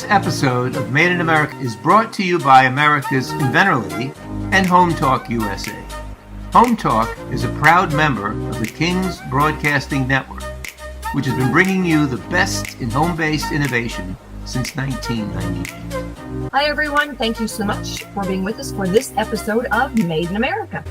This episode of Made in America is brought to you by America's Inventorly and Home Talk USA. Home Talk is a proud member of the King's Broadcasting Network, which has been bringing you the best in home-based innovation since 1998. Hi, everyone. Thank you so much for being with us for this episode of Made in America.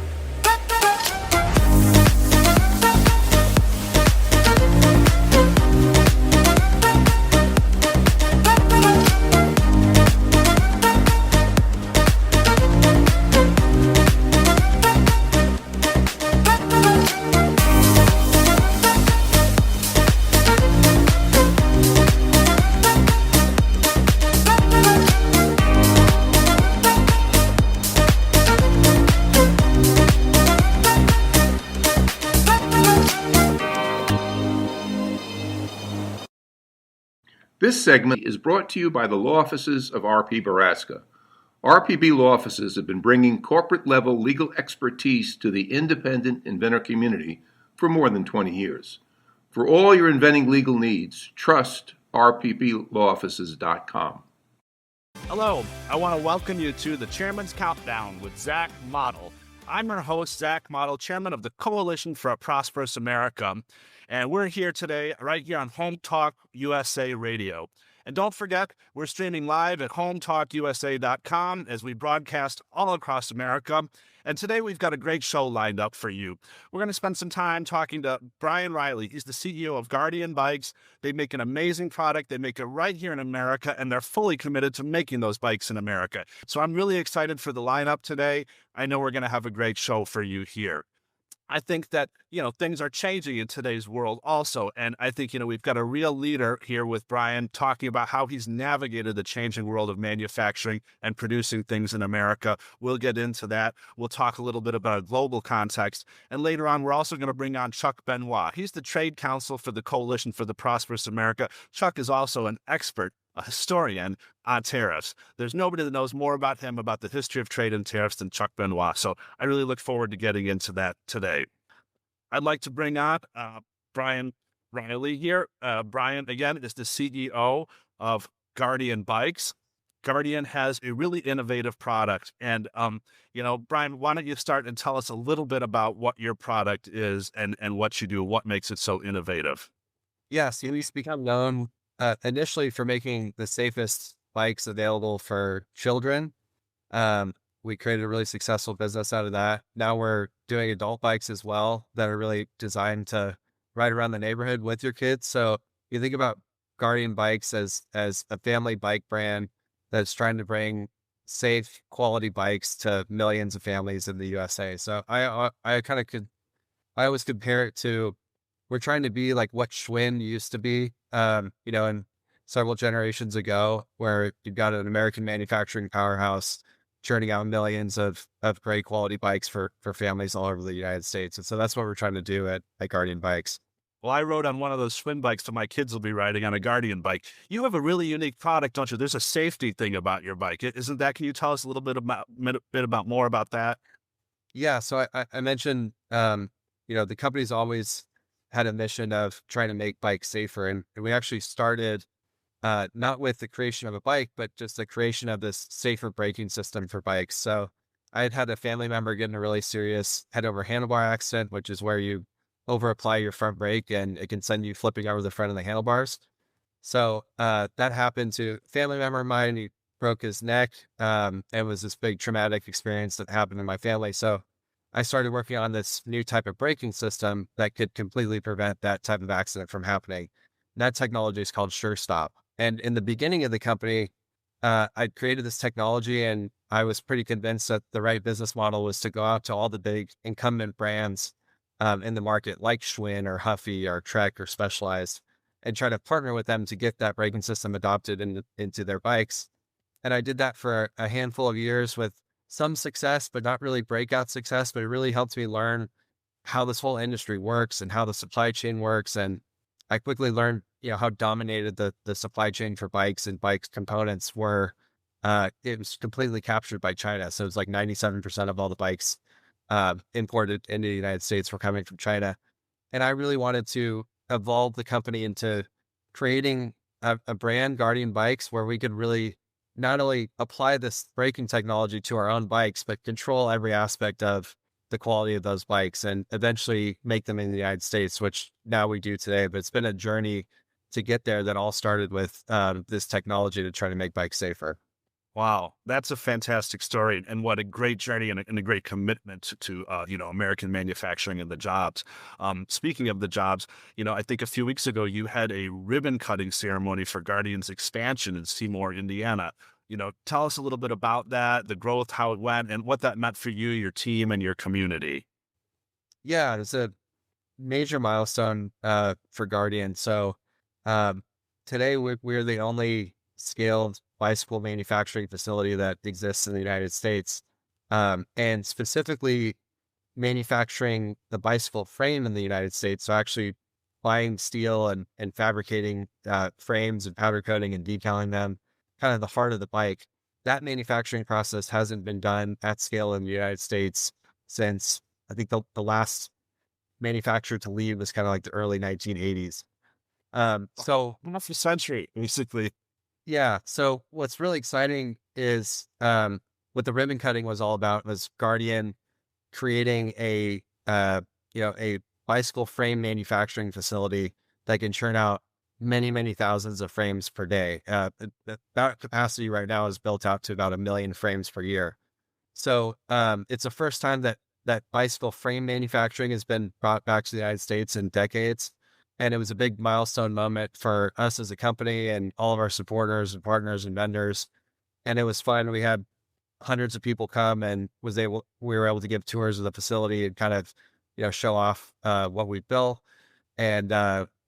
This segment is brought to you by the law offices of R.P. Baraska. RPB law offices have been bringing corporate-level legal expertise to the independent inventor community for more than 20 years. For all your inventing legal needs, trust rpblawoffices.com. Hello, I want to welcome you to the Chairman's Countdown with Zach Mottl. I'm your host, Zach Mottl, chairman of the Coalition for a Prosperous America. And we're here today, right here on Home Talk USA Radio. And don't forget, we're streaming live at hometalkusa.com as we broadcast all across America. And today we've got a great show lined up for you. We're going to spend some time talking to Brian Riley. He's the CEO of Guardian Bikes. They make an amazing product. They make it right here in America, and they're fully committed to making those bikes in America. So I'm really excited for the lineup today. I know we're going to have a great show for you here. I think that, things are changing in today's world also. And I think, we've got a real leader here with Brian talking about how he's navigated the changing world of manufacturing and producing things in America. We'll get into that. We'll talk a little bit about a global context. And later on, we're also going to bring on Chuck Benoit. He's the trade counsel for the Coalition for the Prosperous America. Chuck is also an expert, a historian on tariffs. There's nobody that knows more about him, about the history of trade and tariffs than Chuck Benoit. So I really look forward to getting into that today. I'd like to bring on Brian Riley here. Brian, again, is the CEO of Guardian Bikes. Guardian has a really innovative product. And, Brian, why don't you start and tell us a little bit about what your product is and what you do, what makes it so innovative? Yes, we've become known initially for making the safest bikes available for children. We created a really successful business out of that. Now we're doing adult bikes as well that are really designed to ride around the neighborhood with your kids. So you think about Guardian Bikes as a family bike brand that's trying to bring safe, quality bikes to millions of families in the USA. So I always compare it to, we're trying to be like what Schwinn used to be, in several generations ago, where you've got an American manufacturing powerhouse churning out millions of great quality bikes for families all over the United States. And so that's what we're trying to do at Guardian Bikes. Well, I rode on one of those Schwinn bikes, so my kids will be riding on a Guardian bike. You have a really unique product, don't you? There's a safety thing about your bike, isn't that? Can you tell us a little bit more about that? Yeah. So I mentioned, the company's always had a mission of trying to make bikes safer. And we actually started not with the creation of a bike, but just the creation of this safer braking system for bikes. So I had a family member get in a really serious head over handlebar accident, which is where you over apply your front brake and it can send you flipping over the front of the handlebars. So that happened to a family member of mine. He broke his neck. It was this big traumatic experience that happened in my family. So I started working on this new type of braking system that could completely prevent that type of accident from happening. That technology is called SureStop. And in the beginning of the company, I created this technology, and I was pretty convinced that the right business model was to go out to all the big incumbent brands in the market, like Schwinn or Huffy or Trek or Specialized, and try to partner with them to get that braking system adopted into their bikes. And I did that for a handful of years with some success, but not really breakout success. But it really helped me learn how this whole industry works and how the supply chain works. And I quickly learned how dominated the supply chain for bikes and bikes components were. It was completely captured by China. So it was like 97% of all the bikes imported into the United States were coming from China. And I really wanted to evolve the company into creating a brand, Guardian Bikes, where we could really not only apply this braking technology to our own bikes, but control every aspect of the quality of those bikes and eventually make them in the United States, which now we do today. But it's been a journey to get there that all started with this technology to try to make bikes safer. Wow, that's a fantastic story, and what a great journey and a great commitment to American manufacturing and the jobs. Speaking of the jobs, I think a few weeks ago you had a ribbon cutting ceremony for Guardian's expansion in Seymour, Indiana. Tell us a little bit about that, the growth, how it went, and what that meant for you, your team, and your community. Yeah, it's a major milestone for Guardian. So um, today we're the only scaled bicycle manufacturing facility that exists in the United States, and specifically manufacturing the bicycle frame in the United States. So actually buying steel and fabricating frames and powder coating and decaling them, kind of the heart of the bike. That manufacturing process hasn't been done at scale in the United States since I think the last manufacturer to leave was kind of like the early 1980s. So Half a century, basically. yeah. So what's really exciting is what the ribbon cutting was all about was Guardian creating a bicycle frame manufacturing facility that can churn out many, many thousands of frames per day. That capacity right now is built out to about 1 million frames per year. So it's the first time that bicycle frame manufacturing has been brought back to the United States in decades. And it was a big milestone moment for us as a company and all of our supporters and partners and vendors. And it was fun. We had hundreds of people come and we were able to give tours of the facility and kind of, show off what we built. And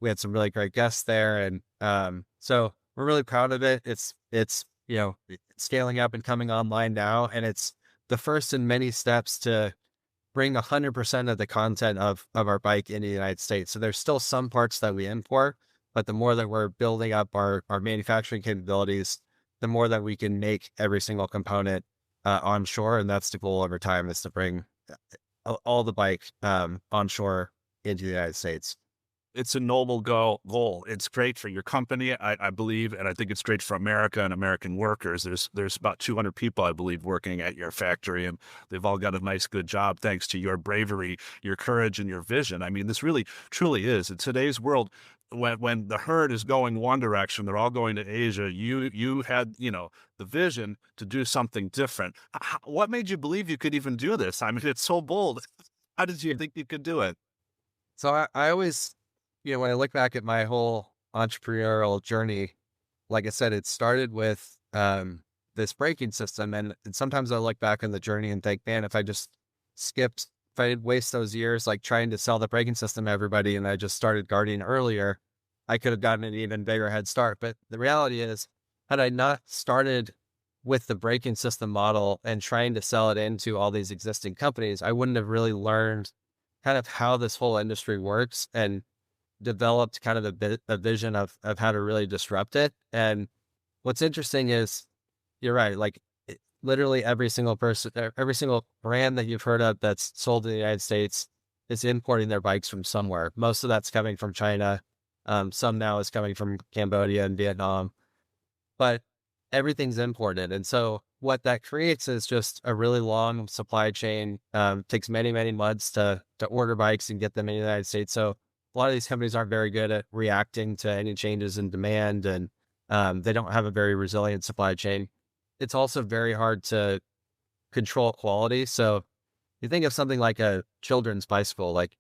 we had some really great guests there. And so we're really proud of it. It's scaling up and coming online now. And it's the first in many steps to bring 100% of the content of our bike into the United States. So there's still some parts that we import, but the more that we're building up our manufacturing capabilities, the more that we can make every single component onshore. And that's the goal over time, is to bring all the bike onshore into the United States. It's a noble goal. It's great for your company, I believe, and I think it's great for America and American workers. There's about 200 people, I believe, working at your factory, and they've all got a nice, good job thanks to your bravery, your courage, and your vision. I mean, this really, truly is. In today's world, when the herd is going one direction, they're all going to Asia, you had, the vision to do something different. What made you believe you could even do this? I mean, it's so bold. How did you think you could do it? So I always, when I look back at my whole entrepreneurial journey, like I said, it started with this braking system. And sometimes I look back on the journey and think, man, if I didn't waste those years like trying to sell the braking system to everybody and I just started Guardian earlier, I could have gotten an even bigger head start. But the reality is, had I not started with the braking system model and trying to sell it into all these existing companies, I wouldn't have really learned kind of how this whole industry works and developed kind of a vision of how to really disrupt it. And what's interesting is, you're right, like literally every single brand that you've heard of that's sold in the United States is importing their bikes from somewhere. Most of that's coming from China. Some now is coming from Cambodia and Vietnam, but everything's imported. And so what that creates is just a really long supply chain. Takes many, many months to order bikes and get them in the United States. So a lot of these companies aren't very good at reacting to any changes in demand, and they don't have a very resilient supply chain. It's also very hard to control quality. So you think of something like a children's bicycle, like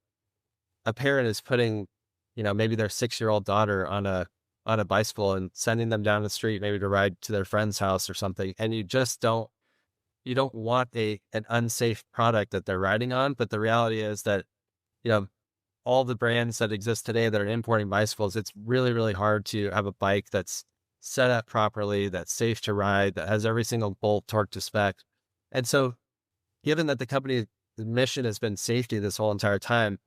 a parent is putting, maybe their 6-year-old daughter on a bicycle and sending them down the street, maybe to ride to their friend's house or something. And you don't want an unsafe product that they're riding on. But the reality is that, all the brands that exist today that are importing bicycles, it's really, really hard to have a bike that's set up properly, that's safe to ride, that has every single bolt torqued to spec. And so given that the company's mission has been safety this whole entire time,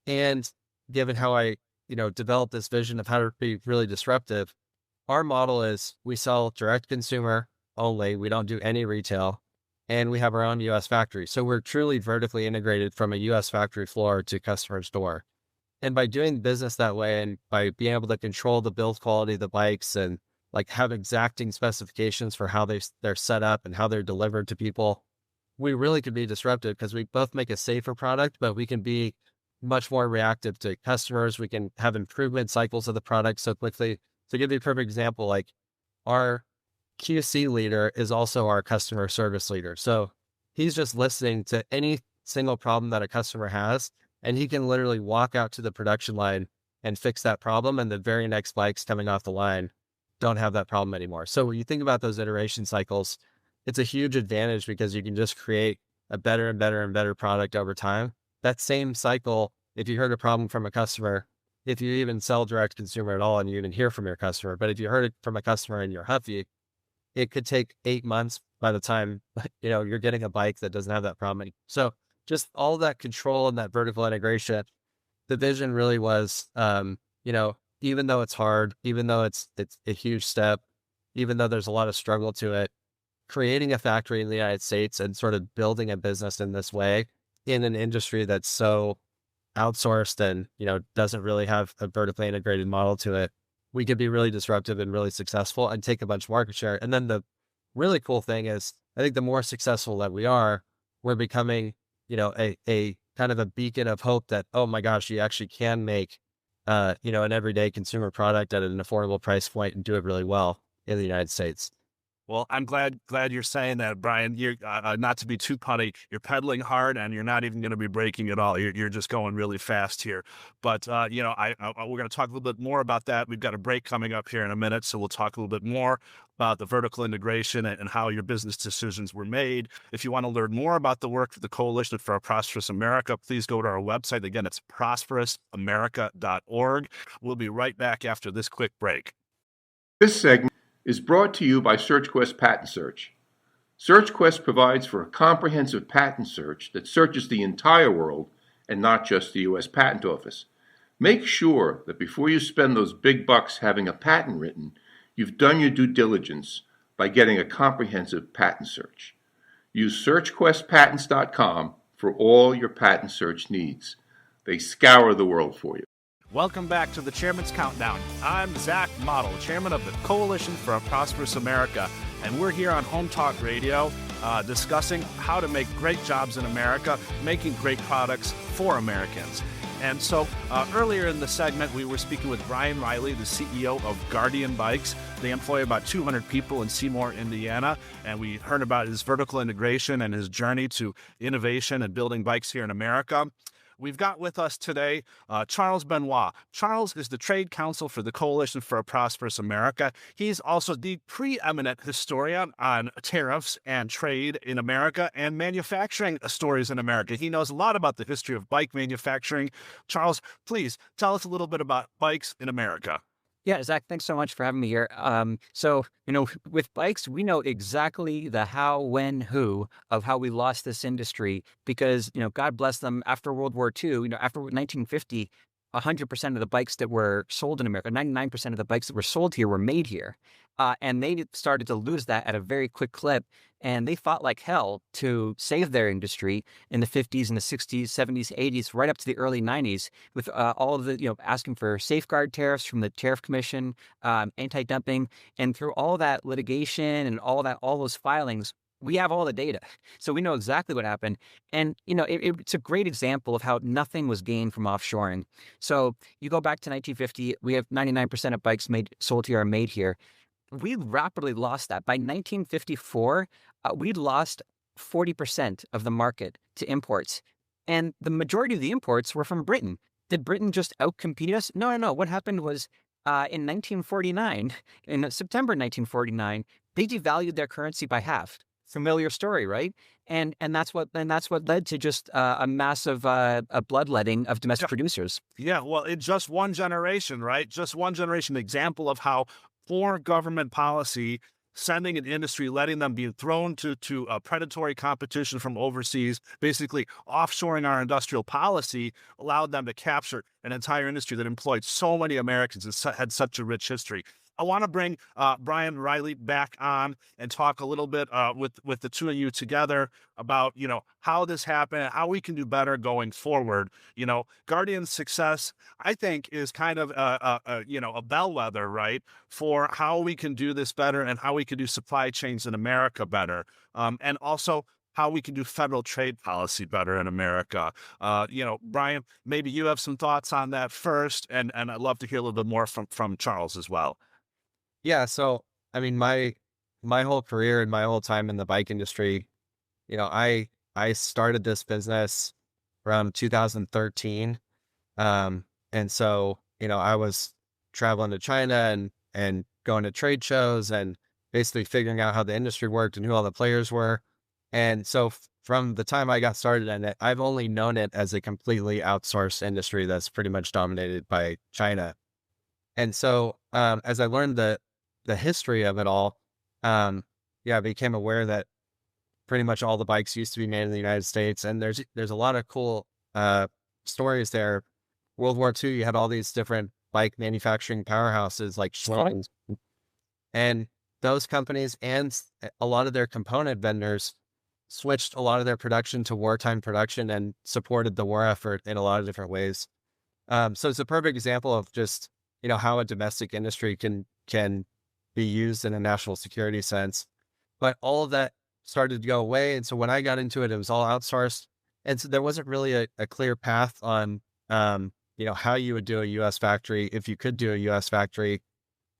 and given how I, developed this vision of how to be really disruptive, our model is we sell direct consumer only. We don't do any retail. And we have our own U.S. factory. So we're truly vertically integrated from a U.S. factory floor to customer's door. And by doing business that way and by being able to control the build quality of the bikes and like have exacting specifications for how they're set up and how they're delivered to people, we really could be disruptive because we both make a safer product, but we can be much more reactive to customers. We can have improvement cycles of the product so quickly. To give you a perfect example, like our QC leader is also our customer service leader. So he's just listening to any single problem that a customer has, and he can literally walk out to the production line and fix that problem. And the very next bikes coming off the line don't have that problem anymore. So when you think about those iteration cycles, it's a huge advantage because you can just create a better and better and better product over time. That same cycle, if you heard a problem from a customer, if you even sell direct to consumer at all and you even hear from your customer, but if you heard it from a customer in your Huffy, it could take 8 months by the time, you're getting a bike that doesn't have that problem. So just all that control and that vertical integration, the vision really was, even though it's hard, even though it's a huge step, even though there's a lot of struggle to it, creating a factory in the United States and sort of building a business in this way in an industry that's so outsourced and, doesn't really have a vertically integrated model to it, we could be really disruptive and really successful and take a bunch of market share. And then the really cool thing is, I think the more successful that we are, we're becoming, a kind of a beacon of hope that, oh my gosh, you actually can make, an everyday consumer product at an affordable price point and do it really well in the United States. Well, I'm glad you're saying that, Brian. You're not to be too punny. You're pedaling hard, and you're not even going to be braking at all. You're just going really fast here. But we're going to talk a little bit more about that. We've got a break coming up here in a minute, so we'll talk a little bit more about the vertical integration and how your business decisions were made. If you want to learn more about the work of the Coalition for a Prosperous America, please go to our website. Again, it's prosperousamerica.org. We'll be right back after this quick break. This segment is brought to you by SearchQuest Patent Search. SearchQuest provides for a comprehensive patent search that searches the entire world and not just the U.S. Patent Office. Make sure that before you spend those big bucks having a patent written, you've done your due diligence by getting a comprehensive patent search. Use SearchQuestPatents.com for all your patent search needs. They scour the world for you. Welcome back to the Chairman's Countdown. I'm Zach Mottl, Chairman of the Coalition for a Prosperous America, and we're here on Home Talk Radio discussing how to make great jobs in America, making great products for Americans. And so earlier in the segment, we were speaking with Brian Riley, the CEO of Guardian Bikes. They employ about 200 people in Seymour, Indiana, and we heard about his vertical integration and his journey to innovation and building bikes here in America. We've got with us today Charles Benoit. Charles is the trade counsel for the Coalition for a Prosperous America. He's also the preeminent historian on tariffs and trade in America and manufacturing stories in America. He knows a lot about the history of bike manufacturing. Charles, please tell us a little bit about bikes in America. Yeah, Zach, thanks so much for having me here. With bikes, we know exactly the how, when, who of how we lost this industry because, God bless them, after World War II, after 1950, 100% of the bikes that were sold in America, 99% of the bikes that were sold here were made here. And they started to lose that at a very quick clip. And they fought like hell to save their industry in the 50s and the 60s, 70s, 80s, right up to the early 90s with all of the, asking for safeguard tariffs from the Tariff Commission, anti-dumping. And through all that litigation and all those filings, we have all the data. So we know exactly what happened. And, it's a great example of how nothing was gained from offshoring. So you go back to 1950, we have 99% of bikes sold here are made here. We rapidly lost that. By 1954, we'd lost 40% of the market to imports. And the majority of the imports were from Britain. Did Britain just outcompete us? No. What happened was in 1949, in September 1949, they devalued their currency by half. Familiar story, right? And that's what led to just a massive bloodletting of domestic producers. Yeah, well, in just one generation, right? Just one generation example of how poor government policy, sending an industry, letting them be thrown to predatory competition from overseas, basically offshoring our industrial policy, allowed them to capture an entire industry that employed so many Americans and had such a rich history. I want to bring Brian Riley back on and talk a little bit with the two of you together about, how this happened and how we can do better going forward. Guardian's success, I think, is kind of a bellwether, right, for how we can do this better and how we can do supply chains in America better, and also how we can do federal trade policy better in America. Brian, maybe you have some thoughts on that first, and I'd love to hear a little bit more from Charles as well. Yeah. So, I mean, my whole career and my whole time in the bike industry, I started this business around 2013. And so, I was traveling to China and going to trade shows and basically figuring out how the industry worked and who all the players were. And so from the time I got started in it, I've only known it as a completely outsourced industry that's pretty much dominated by China. And so, as I learned the history of it all, I became aware that pretty much all the bikes used to be made in the United States. And there's a lot of cool, stories there. World War II, you had all these different bike manufacturing powerhouses like Schwinn, and those companies and a lot of their component vendors switched a lot of their production to wartime production and supported the war effort in a lot of different ways. So it's a perfect example of just, how a domestic industry can be used in a national security sense. But all of that started to go away. And so when I got into it, it was all outsourced. And so there wasn't really a clear path on, how you would do a US factory, if you could do a US factory.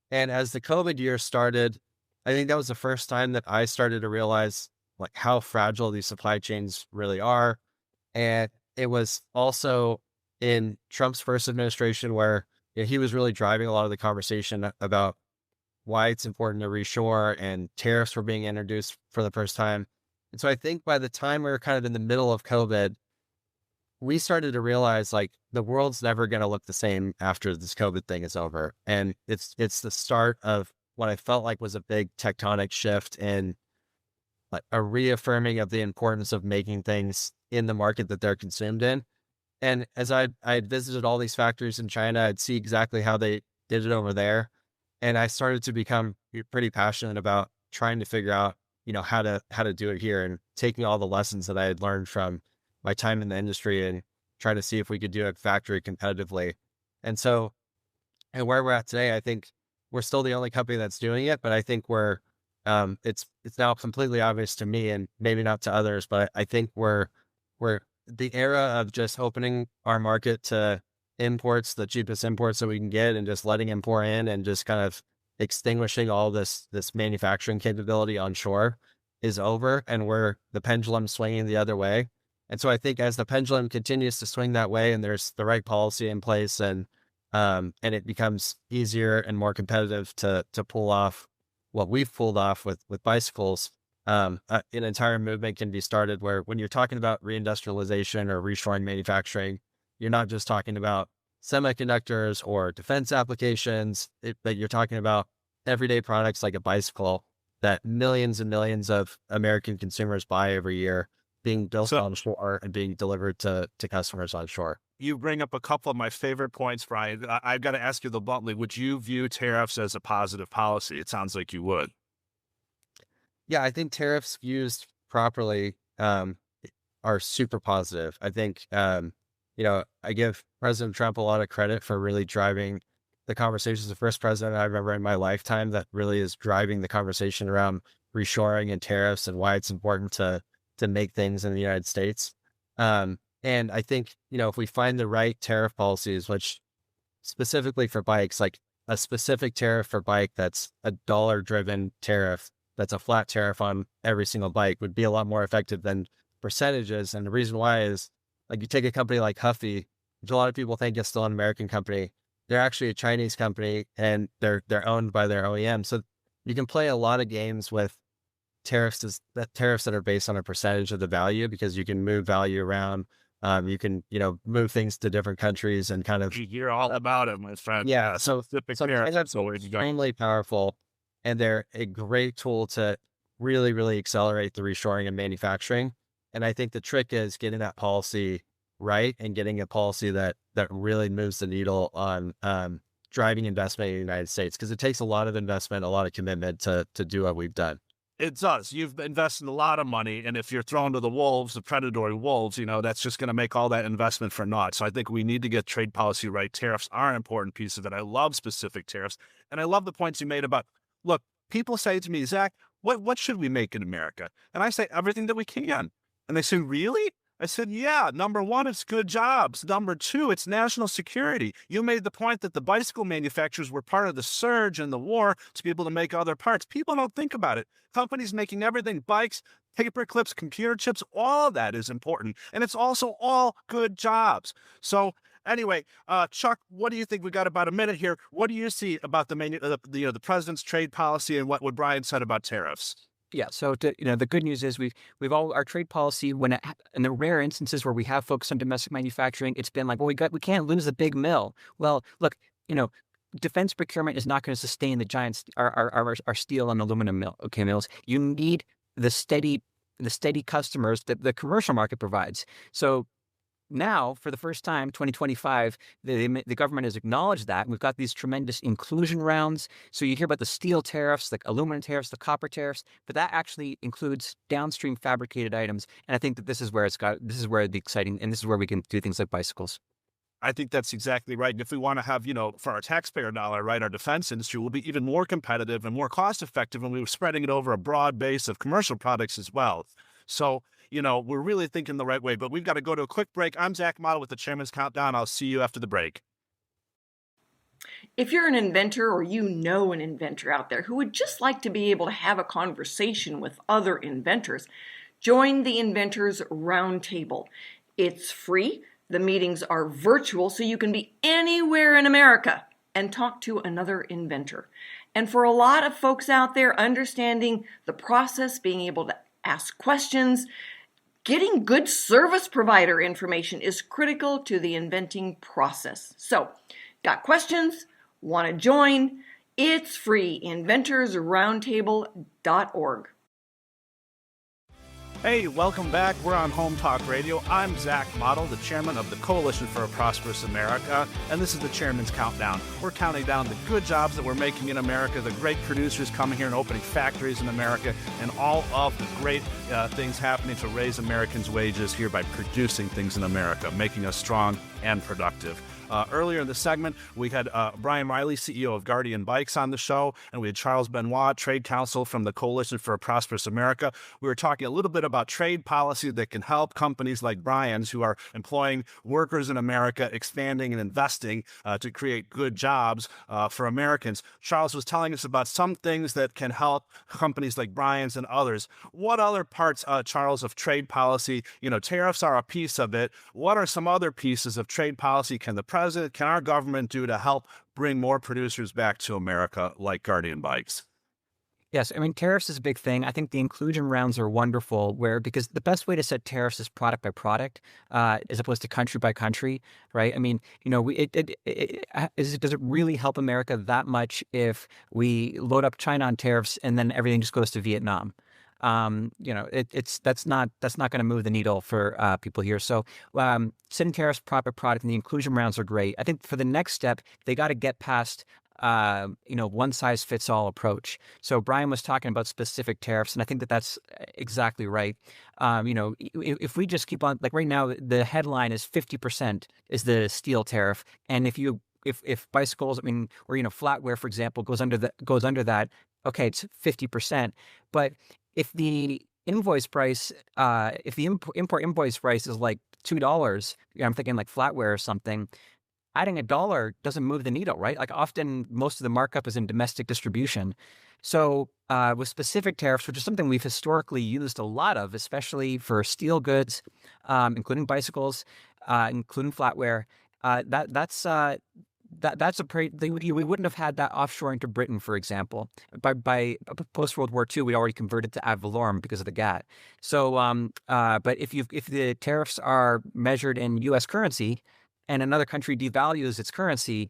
And as the COVID year started, I think that was the first time that I started to realize like how fragile these supply chains really are. And it was also in Trump's first administration where he was really driving a lot of the conversation about why it's important to reshore, and tariffs were being introduced for the first time. And so I think by the time we were kind of in the middle of COVID, we started to realize like the world's never going to look the same after this COVID thing is over. And it's the start of what I felt like was a big tectonic shift in like a reaffirming of the importance of making things in the market that they're consumed in. And as I had visited all these factories in China, I'd see exactly how they did it over there. And I started to become pretty passionate about trying to figure out, how to do it here, and taking all the lessons that I had learned from my time in the industry and try to see if we could do a factory competitively. And so, and where we're at today, I think we're still the only company that's doing it, but I think it's now completely obvious to me, and maybe not to others, but I think we're the era of just opening our market to imports, the cheapest imports that we can get, and just letting them pour in, and just kind of extinguishing all this manufacturing capability on shore is over, and we're the pendulum swinging the other way. And so I think as the pendulum continues to swing that way, and there's the right policy in place, and it becomes easier and more competitive to pull off what we've pulled off with bicycles, an entire movement can be started where when you're talking about reindustrialization or reshoring manufacturing, you're not just talking about semiconductors or defense applications, but you're talking about everyday products like a bicycle that millions and millions of American consumers buy every year, being built on shore and being delivered to customers on shore. You bring up a couple of my favorite points, Brian. I've got to ask you bluntly, would you view tariffs as a positive policy? It sounds like you would. Yeah, I think tariffs used properly are super positive. I think, I give President Trump a lot of credit for really driving the conversations. The first president I remember in my lifetime that really is driving the conversation around reshoring and tariffs and why it's important to make things in the United States. And I think, if we find the right tariff policies, which specifically for bikes, like a specific tariff for bike that's a dollar-driven tariff, that's a flat tariff on every single bike, would be a lot more effective than percentages. And the reason why is, like, you take a company like Huffy, which a lot of people think is still an American company. They're actually a Chinese company, and they're owned by their OEM. So you can play a lot of games with tariffs that are based on a percentage of the value, because you can move value around. You can, move things to different countries and kind of. You hear all about it, my friend. Yeah. So that's extremely powerful, and they're a great tool to really, really accelerate the reshoring and manufacturing. And I think the trick is getting that policy right, and getting a policy that really moves the needle on driving investment in the United States, because it takes a lot of investment, a lot of commitment to do what we've done. It does. You've invested a lot of money, and if you're thrown to the wolves, the predatory wolves, that's just going to make all that investment for naught. So I think we need to get trade policy right. Tariffs are an important piece of it. I love specific tariffs, and I love the points you made about, look, people say to me, Zach, what should we make in America? And I say, everything that we can. And they say, really? I said, yeah, number one, it's good jobs. Number two, it's national security. You made the point that the bicycle manufacturers were part of the surge in the war to be able to make other parts. People don't think about it. Companies making everything, bikes, paper clips, computer chips, all of that is important. And it's also all good jobs. So anyway, Chuck, what do you think? We got about a minute here. What do you see about the president's trade policy and what Brian said about tariffs? Yeah. So, the good news is we've all our trade policy, in the rare instances where we have focused on domestic manufacturing, it's been like, well, we can't lose the big mill. Well, look, defense procurement is not going to sustain the giant our steel and aluminum mills. You need the steady customers that the commercial market provides. So now, for the first time, 2025, the government has acknowledged that. We've got these tremendous inclusion rounds. So you hear about the steel tariffs, the aluminum tariffs, the copper tariffs, but that actually includes downstream fabricated items. And I think that this is where the exciting, and this is where we can do things like bicycles. I think that's exactly right. And if we want to have, for our taxpayer dollar, right, our defense industry will be even more competitive and more cost effective when we were spreading it over a broad base of commercial products as well. So, we're really thinking the right way, but we've got to go to a quick break. I'm Zach Mottl with the Chairman's Countdown. I'll see you after the break. If you're an inventor or an inventor out there who would just like to be able to have a conversation with other inventors, join the Inventors Roundtable. It's free. The meetings are virtual, so you can be anywhere in America and talk to another inventor. And for a lot of folks out there, understanding the process, being able to ask questions, getting good service provider information is critical to the inventing process. So, got questions? Want to join? It's free. inventorsroundtable.org. Hey, welcome back. We're on Home Talk Radio. I'm Zach Mottl, the chairman of the Coalition for a Prosperous America, and this is the Chairman's Countdown. We're counting down the good jobs that we're making in America, the great producers coming here and opening factories in America, and all of the great things happening to raise Americans' wages here by producing things in America, making us strong and productive. Earlier in the segment, we had Brian Riley, CEO of Guardian Bikes, on the show, and we had Charles Benoit, Trade Counsel from the Coalition for a Prosperous America. We were talking a little bit about trade policy that can help companies like Brian's, who are employing workers in America, expanding and investing to create good jobs for Americans. Charles was telling us about some things that can help companies like Brian's and others. What other parts, Charles, of trade policy? Tariffs are a piece of it. What are some other pieces of trade policy can our government do to help bring more producers back to America like Guardian Bikes? Yes, I mean, tariffs is a big thing. I think the inclusion rounds are wonderful, because the best way to set tariffs is product by product, as opposed to country by country, right? I mean, does it really help America that much if we load up China on tariffs and then everything just goes to Vietnam? That's not going to move the needle for people here. So setting tariffs, proper product, and the inclusion rounds are great. I think for the next step, they got to get past one size fits all approach. So Brian was talking about specific tariffs, and I think that that's exactly right. If we just keep on, like right now, the headline is 50% is the steel tariff, and if bicycles, or flatware, for example, goes under that, okay, it's 50%, but if the invoice price, if the import invoice price is like $2, I'm thinking like flatware or something, adding $1 doesn't move the needle, right? Like often most of the markup is in domestic distribution. So with specific tariffs, which is something we've historically used a lot of, especially for steel goods, including bicycles, including flatware, we wouldn't have had that offshoring to Britain, for example. By post World War II, we already converted to ad valorem because of the GATT. So, but if the tariffs are measured in U.S. currency, and another country devalues its currency,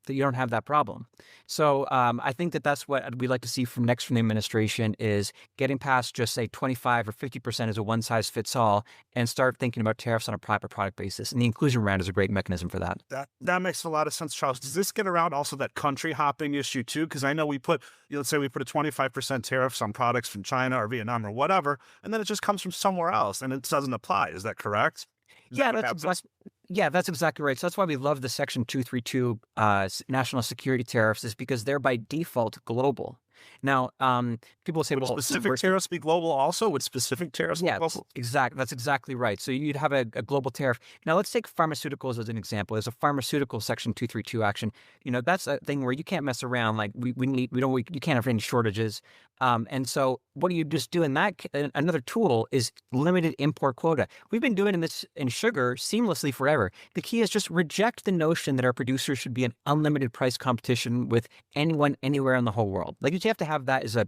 you don't have that problem. So I think that's what we'd like to see from the administration is getting past just say 25 or 50% as a one size fits all and start thinking about tariffs on a private product basis. And the inclusion round is a great mechanism for that. That makes a lot of sense, Charles. Does this get around also that country hopping issue too? Because I know let's say we put a 25% tariffs on products from China or Vietnam or whatever, and then it just comes from somewhere else and it doesn't apply. Is that correct? That's exactly right. So that's why we love the Section 232 national security tariffs, is because they're by default global. Now, people say, would specific tariffs be global also? Would specific tariffs be global? Exactly. That's exactly right. So you'd have a global tariff. Now, let's take pharmaceuticals as an example. There's a pharmaceutical Section 232 action. That's a thing where you can't mess around. Like you can't have any shortages. And so what do you just do in that? Another tool is limited import quota. We've been doing this in sugar seamlessly forever. The key is just reject the notion that our producers should be in unlimited price competition with anyone, anywhere in the whole world. Like you have to have that as a,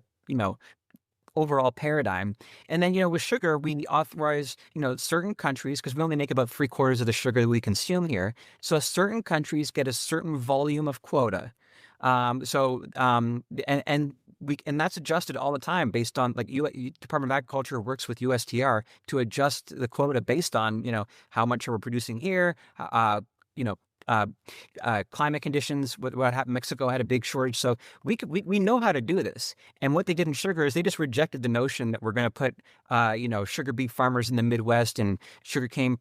overall paradigm. And then, with sugar, we authorize, certain countries, because we only make about 3/4 of the sugar that we consume here. So certain countries get a certain volume of quota. And that's adjusted all the time based on Department of Agriculture works with USTR to adjust the quota based on, how much we're producing here, climate conditions, what happened. Mexico had a big shortage. So we know how to do this. And what they did in sugar is they just rejected the notion that we're going to put, sugar beet farmers in the Midwest and sugarcane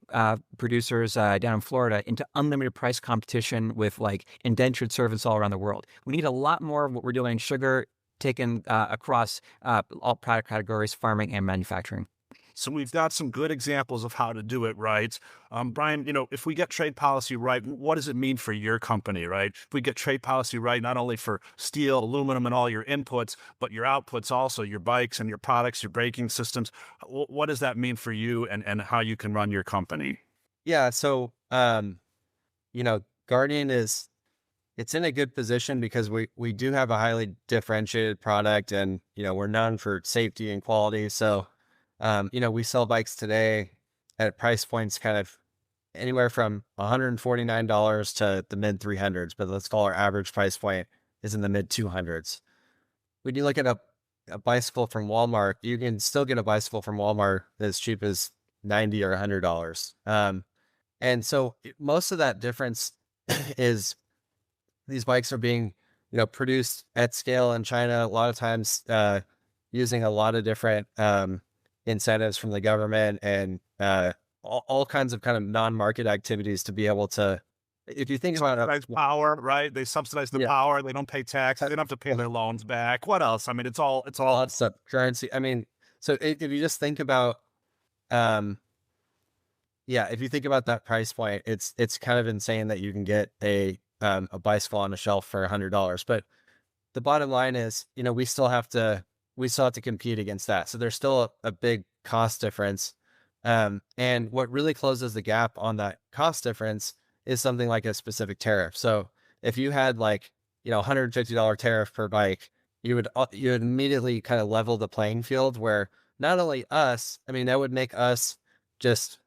producers down in Florida into unlimited price competition with indentured servants all around the world. We need a lot more of what we're doing in sugar taken across all product categories, farming and manufacturing. So we've got some good examples of how to do it right. Brian, if we get trade policy right, what does it mean for your company, right? If we get trade policy right, not only for steel, aluminum, and all your inputs, but your outputs also, your bikes and your products, your braking systems, what does that mean for you and how you can run your company? Yeah. So, Guardian it's in a good position because we do have a highly differentiated product and, we're known for safety and quality. So, we sell bikes today at price points kind of anywhere from $149 to the mid 300s, but let's call our average price point is in the mid 200s. When you look at a bicycle from Walmart, you can still get a bicycle from Walmart as cheap as $90 or $100. And so most of that difference is these bikes are being, produced at scale in China, a lot of times using a lot of different incentives from the government and all kinds of kind of non-market activities to be able to, if you think about power, right? They subsidize the power. They don't pay tax. They don't have to pay their loans back. What else? I mean, it's all stuff, currency. I mean, so if you just think about, if you think about that price point, it's kind of insane that you can get a bicycle on a shelf for $100. But the bottom line is, we still have to compete against that. So there's still a big cost difference. And what really closes the gap on that cost difference is something like a specific tariff. So if you had $150 tariff per bike, you would immediately kind of level the playing field where not only us, I mean, that would make us just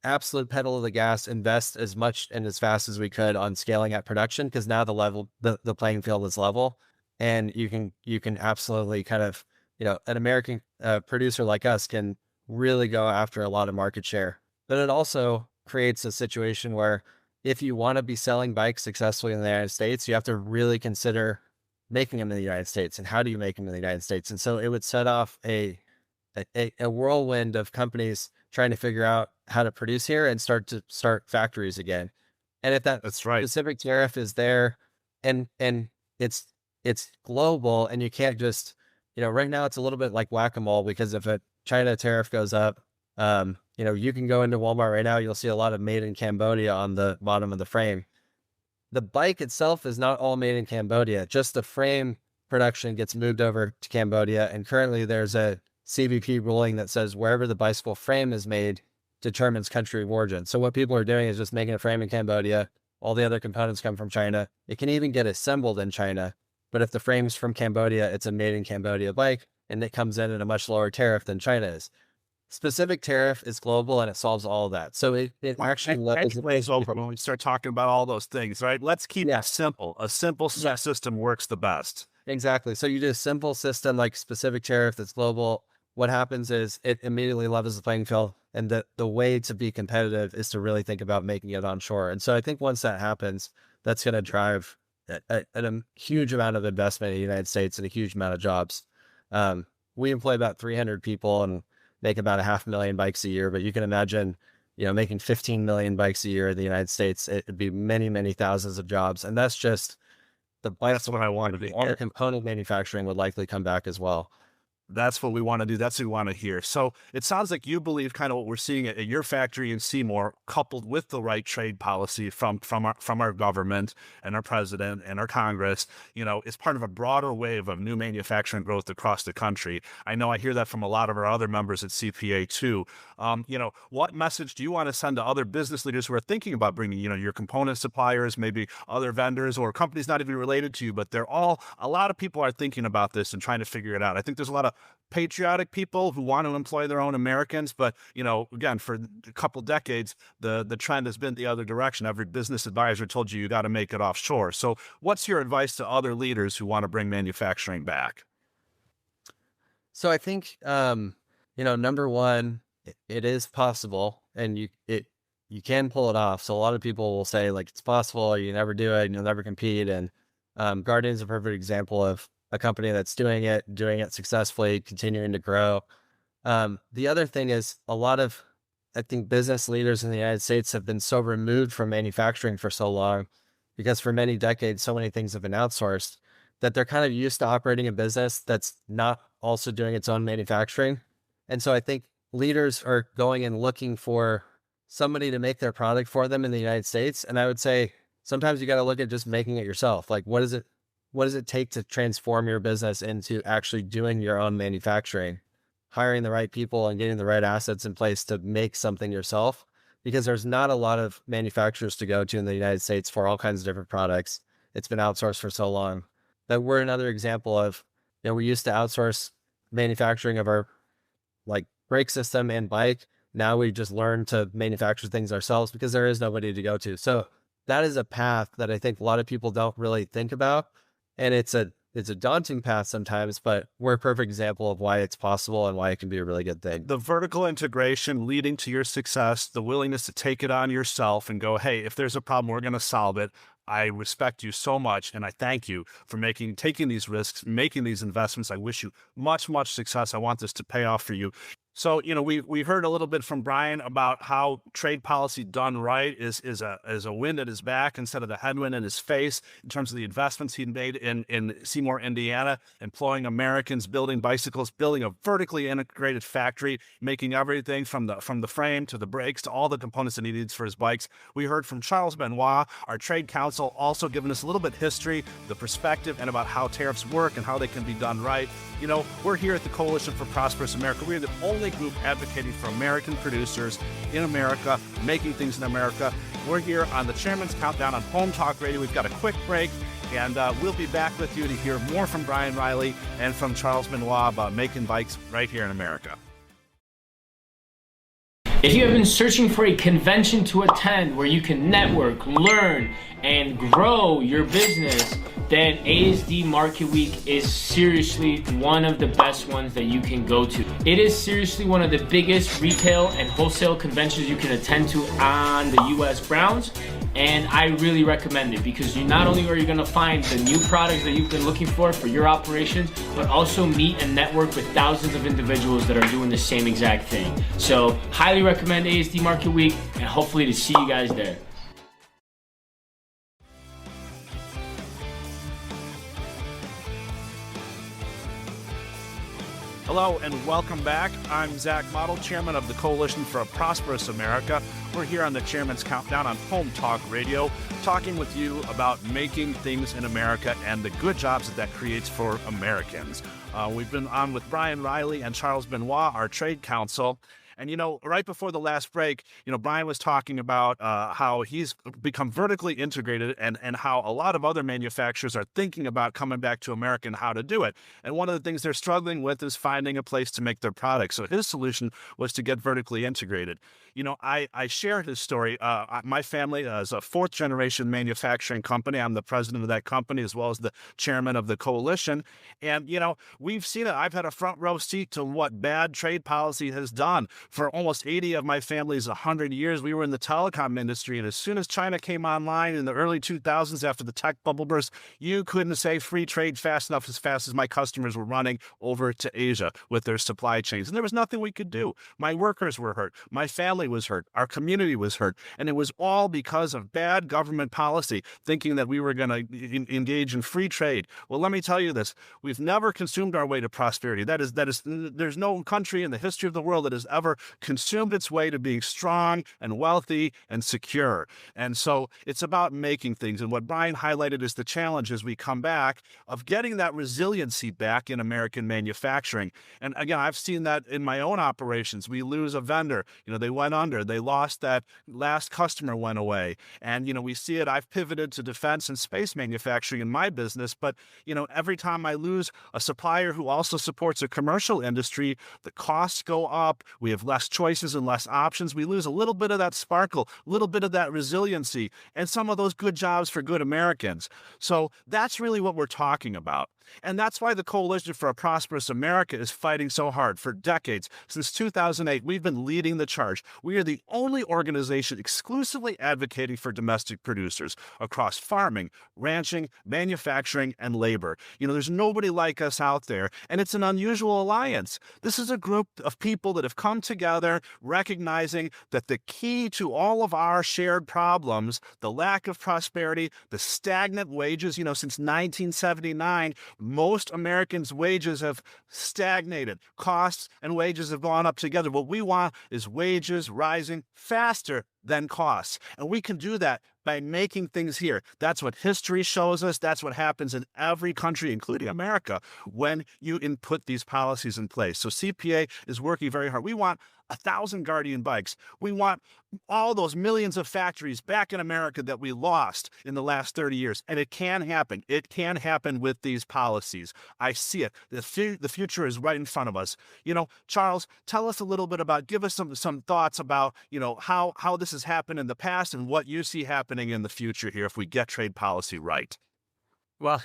absolute pedal of the gas, invest as much and as fast as we could on scaling at production. Cause now the playing field is level. And you can absolutely kind of, an American producer like us can really go after a lot of market share. But it also creates a situation where if you want to be selling bikes successfully in the United States, you have to really consider making them in the United States. And how do you make them in the United States? And so it would set off a whirlwind of companies trying to figure out how to produce here and start factories again. And if that's right, specific tariff is there and it's global and you can't just, right now it's a little bit like whack-a-mole because if a China tariff goes up, you can go into Walmart right now, you'll see a lot of made in Cambodia on the bottom of the frame. The bike itself is not all made in Cambodia, just the frame production gets moved over to Cambodia. And currently there's a CBP ruling that says wherever the bicycle frame is made determines country of origin. So what people are doing is just making a frame in Cambodia. All the other components come from China. It can even get assembled in China. But if the frame's from Cambodia, it's a made in Cambodia bike and it comes in at a much lower tariff than China is. specific tariff is global and it solves all of that. So it actually plays over when we start talking about all those things, right? Let's keep it simple. A simple system works the best. Exactly. So you do a simple system like specific tariff that's global. What happens is it immediately levels the playing field. And the way to be competitive is to really think about making it onshore. And so I think once that happens, that's going to drive a huge amount of investment in the United States and a huge amount of jobs. We employ about 300 people and make about 500,000 bikes a year, but you can imagine, making 15 million bikes a year in the United States, it'd be many, many thousands of jobs. And that's just that's what I wanted to do. Component manufacturing would likely come back as well. That's what we want to do. That's what we want to hear. So it sounds like you believe kind of what we're seeing at your factory in Seymour, coupled with the right trade policy from our government and our president and our Congress, is part of a broader wave of new manufacturing growth across the country. I know I hear that from a lot of our other members at CPA too. What message do you want to send to other business leaders who are thinking about bringing, your component suppliers, maybe other vendors or companies not even related to you, but a lot of people are thinking about this and trying to figure it out. I think there's a lot of patriotic people who want to employ their own Americans, but again, for a couple decades, the trend has been the other direction. Every business advisor told you got to make it offshore. So what's your advice to other leaders who want to bring manufacturing back? So I think number one, it is possible, and you can pull it off. So a lot of people will say like it's possible, you never do it, you'll never compete, and Guardian's a perfect example of a company that's doing it successfully, continuing to grow. The other thing is a lot of, I think, business leaders in the United States have been so removed from manufacturing for so long, because for many decades, so many things have been outsourced, that they're kind of used to operating a business that's not also doing its own manufacturing. And so I think leaders are going and looking for somebody to make their product for them in the United States. And I would say sometimes you got to look at just making it yourself. Like, what does it take to transform your business into actually doing your own manufacturing, hiring the right people and getting the right assets in place to make something yourself? Because there's not a lot of manufacturers to go to in the United States for all kinds of different products. It's been outsourced for so long that we're another example of, we used to outsource manufacturing of our brake system and bike. Now we just learn to manufacture things ourselves because there is nobody to go to. So that is a path that I think a lot of people don't really think about. And it's a daunting path sometimes, but we're a perfect example of why it's possible and why it can be a really good thing. The vertical integration leading to your success, the willingness to take it on yourself and go, hey, if there's a problem, we're going to solve it. I respect you so much, and I thank you for taking these risks, making these investments. I wish you much, much success. I want this to pay off for you. So, we heard a little bit from Brian about how trade policy done right is a wind at his back instead of the headwind in his face in terms of the investments he made in Seymour, Indiana, employing Americans, building bicycles, building a vertically integrated factory, making everything from the frame to the brakes to all the components that he needs for his bikes. We heard from Charles Benoit, our trade counsel, also giving us a little bit history, the perspective, and about how tariffs work and how they can be done right. We're here at the Coalition for Prosperous America. We're the only group advocating for American producers in America, making things in America. We're here on the Chairman's Countdown on Home Talk Radio. We've got a quick break, and we'll be back with you to hear more from Brian Riley and from Charles Benoit about making bikes right here in America. If you have been searching for a convention to attend where you can network, learn, and grow your business, then ASD Market Week is seriously one of the best ones that you can go to. It is seriously one of the biggest retail and wholesale conventions you can attend to on the US grounds, and I really recommend it because not only are you going to find the new products that you've been looking for your operations, but also meet and network with thousands of individuals that are doing the same exact thing. So highly recommend ASD Market Week, and hopefully to see you guys there. Hello and welcome back. I'm Zach Mottl, Chairman of the Coalition for a Prosperous America. We're here on the Chairman's Countdown on Home Talk Radio, talking with you about making things in America and the good jobs that creates for Americans. We've been on with Brian Riley and Charles Benoit, our trade counsel. And, right before the last break, Brian was talking about how he's become vertically integrated and how a lot of other manufacturers are thinking about coming back to America and how to do it. And one of the things they're struggling with is finding a place to make their products. So his solution was to get vertically integrated. I share his story. My family is a fourth generation manufacturing company. I'm the president of that company as well as the chairman of the coalition. And, we've seen it. I've had a front row seat to what bad trade policy has done. For almost 80 of my family's 100 years, we were in the telecom industry. And as soon as China came online in the early 2000s after the tech bubble burst, you couldn't say free trade fast enough as fast as my customers were running over to Asia with their supply chains. And there was nothing we could do. My workers were hurt. My family was hurt. Our community was hurt. And it was all because of bad government policy, thinking that we were going to engage in free trade. Well, let me tell you this. We've never consumed our way to prosperity. There's no country in the history of the world that has ever consumed its way to being strong and wealthy and secure. And so it's about making things. And what Brian highlighted is the challenge as we come back of getting that resiliency back in American manufacturing. And again, I've seen that in my own operations. We lose a vendor, they went under, they lost that last customer went away. And, we see it. I've pivoted to defense and space manufacturing in my business. But, every time I lose a supplier who also supports a commercial industry, the costs go up. We have less choices and less options. We lose a little bit of that sparkle, a little bit of that resiliency, and some of those good jobs for good Americans. So that's really what we're talking about. And that's why the Coalition for a Prosperous America is fighting so hard for decades. Since 2008, we've been leading the charge. We are the only organization exclusively advocating for domestic producers across farming, ranching, manufacturing, and labor. There's nobody like us out there, and it's an unusual alliance. This is a group of people that have come together recognizing that the key to all of our shared problems, the lack of prosperity, the stagnant wages, since 1979, most Americans' wages have stagnated. Costs and wages have gone up together. What we want is wages rising faster than costs. And we can do that by making things here. That's what history shows us. That's what happens in every country, including America, when you put these policies in place. So CPA is working very hard. We want 1,000 Guardian bikes. We want all those millions of factories back in America that we lost in the last 30 years. And it can happen. It can happen with these policies. I see it. The future is right in front of us. Charles, tell us a little bit about, give us some thoughts about, how this has happened in the past and what you see happening in the future here if we get trade policy right. Well,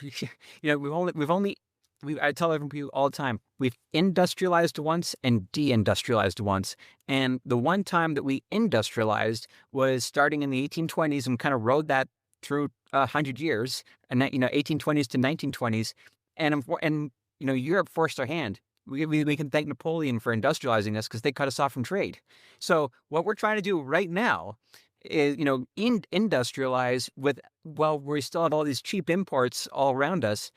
I tell everybody all the time, we've industrialized once and deindustrialized once. And the one time that we industrialized was starting in the 1820s and kind of rode that through 100 years, and 1820s to 1920s. And Europe forced our hand. We can thank Napoleon for industrializing us because they cut us off from trade. So what we're trying to do right now is, industrialize we still have all these cheap imports all around us.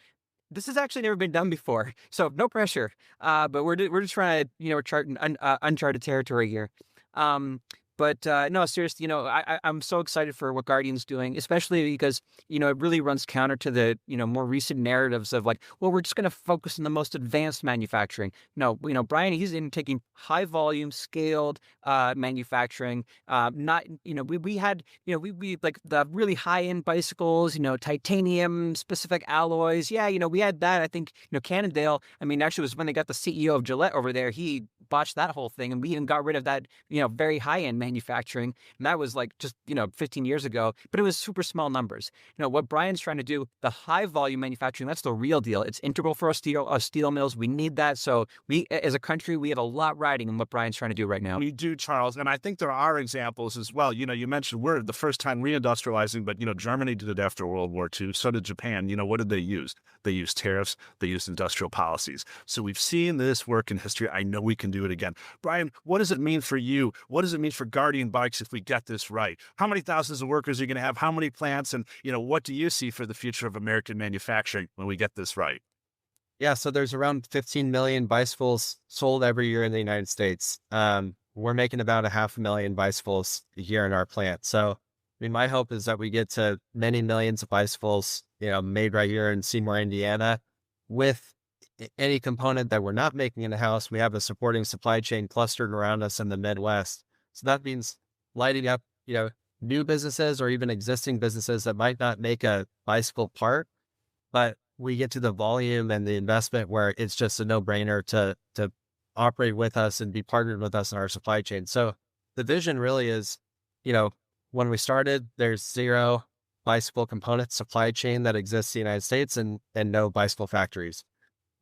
This has actually never been done before, so no pressure. But we're just trying to, we're charting uncharted territory here. But no, seriously, I'm so excited for what Guardian's doing, especially because, it really runs counter to the, more recent narratives of like, well, we're just going to focus on the most advanced manufacturing. No, Brian, he's in taking high volume, scaled manufacturing. Not, we had, we like the really high end bicycles, titanium specific alloys. Yeah, we had that. I think, Cannondale, actually was when they got the CEO of Gillette over there. He botched that whole thing, and we even got rid of that, very high end manufacturing. And that was like just, 15 years ago, but it was super small numbers. What Brian's trying to do, the high volume manufacturing, that's the real deal. It's integral for our steel mills. We need that. So we, as a country, we have a lot riding in what Brian's trying to do right now. We do, Charles. And I think there are examples as well. You mentioned we're the first time reindustrializing, but, Germany did it after World War II. So did Japan. What did they use? They used tariffs. They used industrial policies. So we've seen this work in history. I know we can do it again. Brian, what does it mean for you? What does it mean for Guardian Bikes if we get this right? How many thousands of workers are you going to have? How many plants? And, what do you see for the future of American manufacturing when we get this right? Yeah, so there's around 15 million bicycles sold every year in the United States. We're making about 500,000 bicycles a year in our plant. So, my hope is that we get to many millions of bicycles, made right here in Seymour, Indiana, with any component that we're not making in the house, we have a supporting supply chain clustered around us in the Midwest. So that means lighting up, new businesses or even existing businesses that might not make a bicycle part, but we get to the volume and the investment where it's just a no-brainer to operate with us and be partnered with us in our supply chain. So the vision really is, when we started, there's 0 bicycle component supply chain that exists in the United States and no bicycle factories.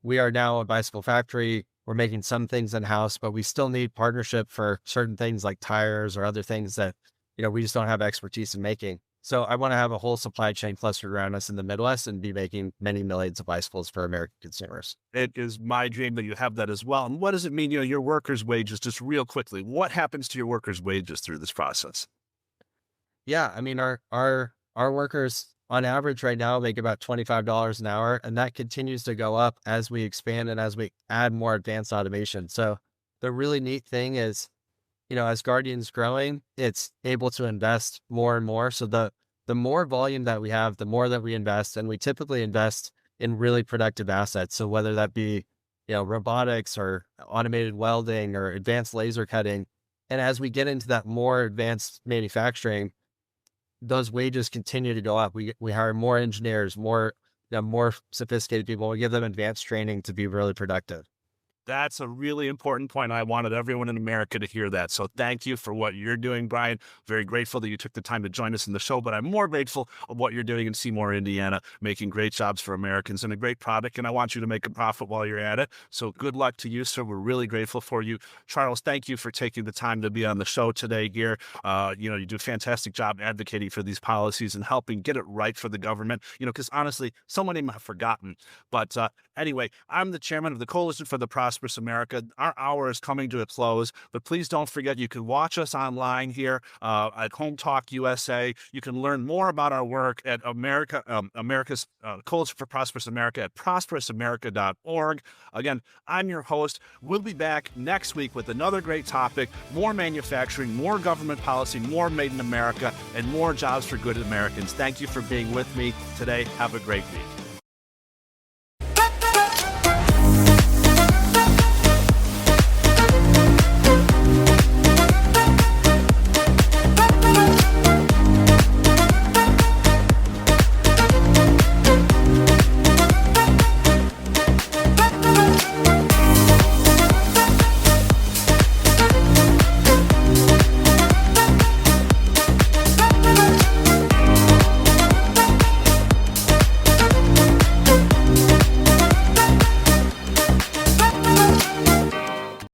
We are now a bicycle factory. We're making some things in-house, but we still need partnership for certain things like tires or other things that, we just don't have expertise in making. So I want to have a whole supply chain clustered around us in the Midwest and be making many millions of bicycles for American consumers. It is my dream that you have that as well. And what does it mean, your workers' wages, just real quickly? What happens to your workers' wages through this process? Yeah, I mean, our workers on average right now make about $25 an hour, and that continues to go up as we expand and as we add more advanced automation. So the really neat thing is, as Guardian's growing, it's able to invest more and more. So the more volume that we have, the more that we invest, and we typically invest in really productive assets. So whether that be, robotics or automated welding or advanced laser cutting. And as we get into that more advanced manufacturing, those wages continue to go up. We hire more engineers, more sophisticated people. We give them advanced training to be really productive. That's a really important point. I wanted everyone in America to hear that. So thank you for what you're doing, Brian. Very grateful that you took the time to join us in the show, but I'm more grateful of what you're doing in Seymour, Indiana, making great jobs for Americans and a great product. And I want you to make a profit while you're at it. So good luck to you, sir. We're really grateful for you. Charles, thank you for taking the time to be on the show today here. You do a fantastic job advocating for these policies and helping get it right for the government, because honestly, so many have forgotten. But anyway, I'm the chairman of the Coalition for the Prosperous America. Our hour is coming to a close, but please don't forget you can watch us online here at Home Talk USA. You can learn more about our work at America's Coalition for Prosperous America at prosperousamerica.org. Again, I'm your host. We'll be back next week with another great topic, more manufacturing, more government policy, more made in America, and more jobs for good Americans. Thank you for being with me today. Have a great week.